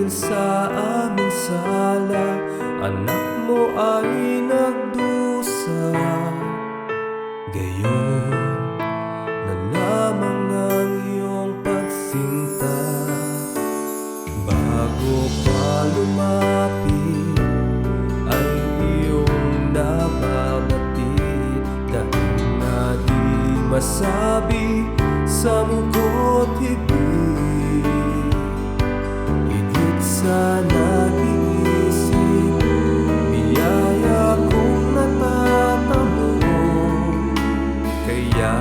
Dahil sa aming sala, anak mo ay nagdusa. Gayon na lamang ang iyong pagsinta. Bago pa lumapit ay iyong nababatid. Dahil na di masabi sa muko't hibig, higit sa nag-iisip, biyaya kong natatamo. Kaya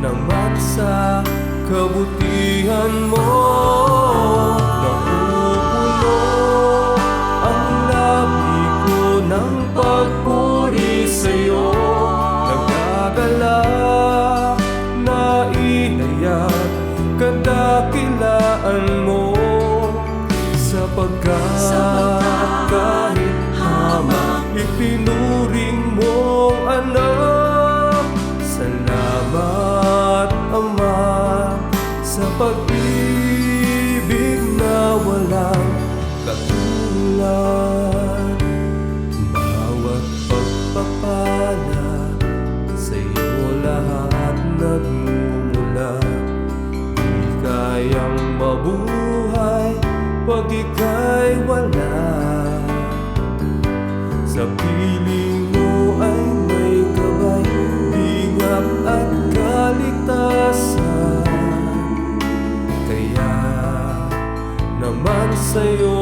naman sa kabutihan mo, napupuno ang labi ko ng pagpuri sa'yo. Nagagalak, naiiyak, kadakilaan mo, sapagkat kahit hamak itinuring mong anak. Salamat, Ama, sa pag-ibig na walang katulad. Bawat pagpapala sa'yo lahat nagmumula. Di kayang mabuhay pag ika'y wala. Sa piling mo ay may gabay, bingap at kaligtasan. Kaya naman sa'yo